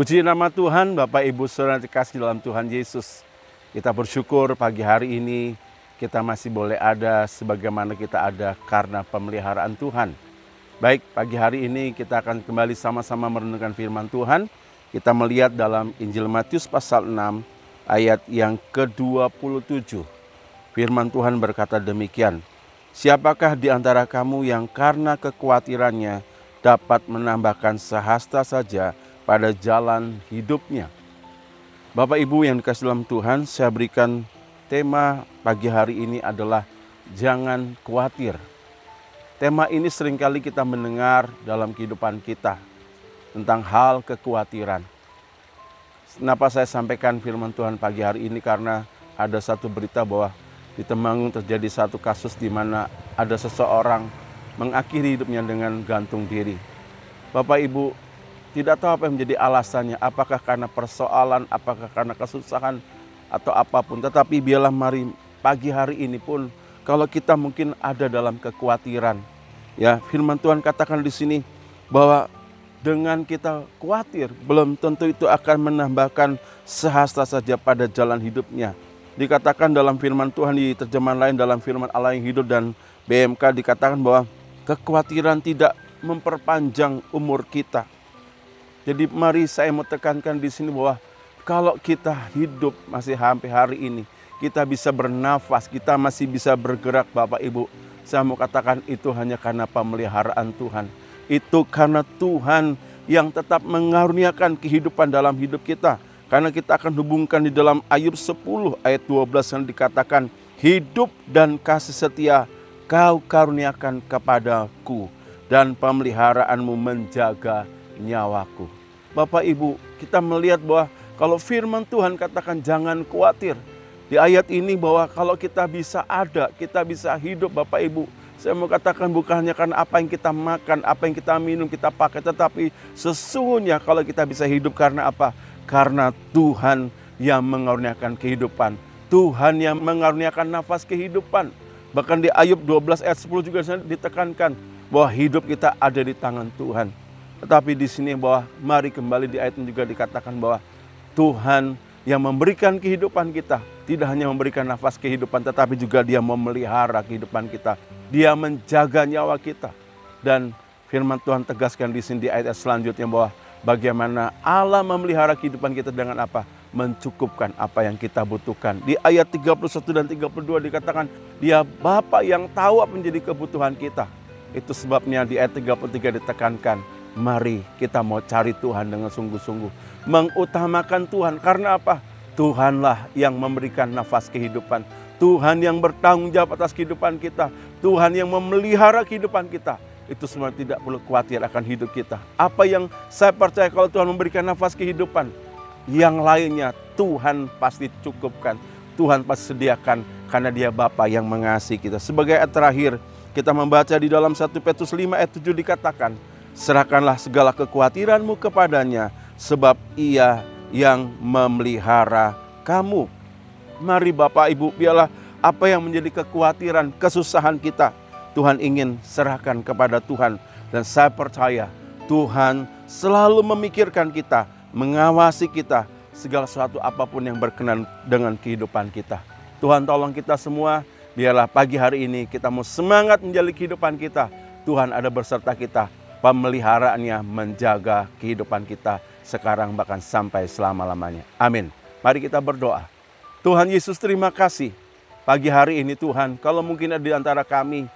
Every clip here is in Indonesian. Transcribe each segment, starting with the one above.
Puji nama Tuhan, Bapak Ibu Saudara dikasih dalam Tuhan Yesus. Kita bersyukur pagi hari ini kita masih boleh ada sebagaimana kita ada karena pemeliharaan Tuhan. Baik, pagi hari ini kita akan kembali sama-sama merenungkan firman Tuhan. Kita melihat dalam Injil Matius pasal 6 ayat yang ke-27. Firman Tuhan berkata demikian, "Siapakah di antara kamu yang karena kekhawatirannya dapat menambahkan sehasta saja pada jalan hidupnya?" Bapak Ibu yang dikasih dalam Tuhan, saya berikan tema pagi hari ini adalah jangan khawatir. Tema ini seringkali kita mendengar dalam kehidupan kita tentang hal kekhawatiran. Kenapa saya sampaikan firman Tuhan pagi hari ini? Karena ada satu berita bahwa di Temanggung terjadi satu kasus di mana ada seseorang mengakhiri hidupnya dengan gantung diri. Bapak Ibu, tidak tahu apa yang menjadi alasannya, apakah karena persoalan, apakah karena kesusahan, atau apapun. Tetapi biarlah mari pagi hari ini pun, kalau kita mungkin ada dalam kekhawatiran, ya firman Tuhan katakan di sini bahwa dengan kita khawatir, belum tentu itu akan menambahkan sehasta saja pada jalan hidupnya. Dikatakan dalam firman Tuhan di terjemahan lain, dalam firman Allah yang hidup dan BMK dikatakan bahwa kekhawatiran tidak memperpanjang umur kita. Jadi mari saya mau tekankan di sini bahwa kalau kita hidup masih sampai hari ini, kita bisa bernafas, kita masih bisa bergerak Bapak Ibu. Saya mau katakan itu hanya karena pemeliharaan Tuhan. Itu karena Tuhan yang tetap mengaruniakan kehidupan dalam hidup kita. Karena kita akan hubungkan di dalam Ayub 10 ayat 12 yang dikatakan, "Hidup dan kasih setia Kau karuniakan kepadaku, dan pemeliharaanmu menjaga nyawaku." Bapak Ibu, kita melihat bahwa kalau firman Tuhan katakan jangan khawatir. Di ayat ini bahwa kalau kita bisa ada, kita bisa hidup Bapak Ibu. Saya mau katakan bukan hanya karena apa yang kita makan, apa yang kita minum, kita pakai. Tetapi sesungguhnya kalau kita bisa hidup karena apa? Karena Tuhan yang mengaruniakan kehidupan. Tuhan yang mengaruniakan nafas kehidupan. Bahkan di Ayub 12 ayat 10 juga ditekankan bahwa hidup kita ada di tangan Tuhan. Tetapi di sini bahwa mari kembali di ayat ini juga dikatakan bahwa Tuhan yang memberikan kehidupan kita tidak hanya memberikan nafas kehidupan, tetapi juga Dia memelihara kehidupan kita. Dia menjaga nyawa kita. Dan firman Tuhan tegaskan di sini di ayat selanjutnya bahwa bagaimana Allah memelihara kehidupan kita dengan apa? Mencukupkan apa yang kita butuhkan. Di ayat 31 dan 32 dikatakan Dia Bapa yang tahu apa menjadi kebutuhan kita. Itu sebabnya di ayat 33 ditekankan, mari kita mau cari Tuhan dengan sungguh-sungguh. Mengutamakan Tuhan. Karena apa? Tuhanlah yang memberikan nafas kehidupan. Tuhan yang bertanggung jawab atas kehidupan kita. Tuhan yang memelihara kehidupan kita. Itu semua tidak perlu khawatir akan hidup kita. Apa yang saya percaya kalau Tuhan memberikan nafas kehidupan, yang lainnya Tuhan pasti cukupkan. Tuhan pasti sediakan karena Dia Bapa yang mengasihi kita. Sebagai ayat terakhir, kita membaca di dalam 1 Petrus 5 ayat 7 dikatakan, "Serahkanlah segala kekhawatiranmu kepadanya, sebab Ia yang memelihara kamu." Mari Bapak Ibu, biarlah apa yang menjadi kekhawatiran, kesusahan kita, Tuhan ingin serahkan kepada Tuhan. Dan saya percaya Tuhan selalu memikirkan kita, mengawasi kita, segala sesuatu apapun yang berkenan dengan kehidupan kita. Tuhan tolong kita semua, biarlah pagi hari ini kita mau semangat menjalani kehidupan kita. Tuhan ada berserta kita, pemeliharaannya menjaga kehidupan kita sekarang bahkan sampai selama-lamanya. Amin. Mari kita berdoa. Tuhan Yesus, terima kasih. Pagi hari ini Tuhan, kalau mungkin ada di antara kami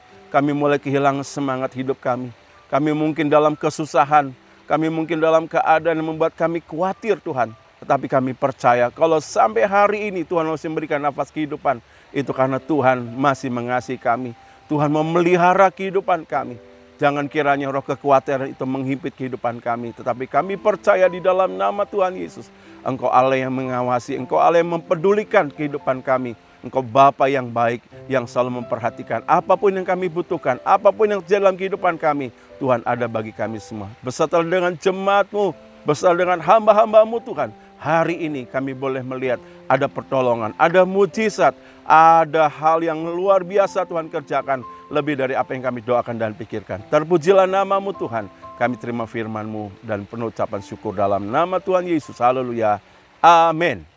mulai kehilangan semangat hidup kami. Kami mungkin dalam kesusahan, kami mungkin dalam keadaan yang membuat kami khawatir Tuhan. Tetapi kami percaya kalau sampai hari ini Tuhan masih memberikan nafas kehidupan, itu karena Tuhan masih mengasihi kami. Tuhan memelihara kehidupan kami. Jangan kiranya roh kekhawatiran itu menghimpit kehidupan kami. Tetapi kami percaya di dalam nama Tuhan Yesus, Engkau Allah yang mengawasi, Engkau Allah yang mempedulikan kehidupan kami. Engkau Bapa yang baik, yang selalu memperhatikan apapun yang kami butuhkan, apapun yang terjadi dalam kehidupan kami. Tuhan ada bagi kami semua. Beserta dengan jemaat-Mu, beserta dengan hamba-hamba-Mu Tuhan. Hari ini kami boleh melihat ada pertolongan, ada mujizat, ada hal yang luar biasa Tuhan kerjakan. Lebih dari apa yang kami doakan dan pikirkan. Terpujilah nama-Mu Tuhan. Kami terima firman-Mu dan penuh ucapan syukur dalam nama Tuhan Yesus. Haleluya. Amin.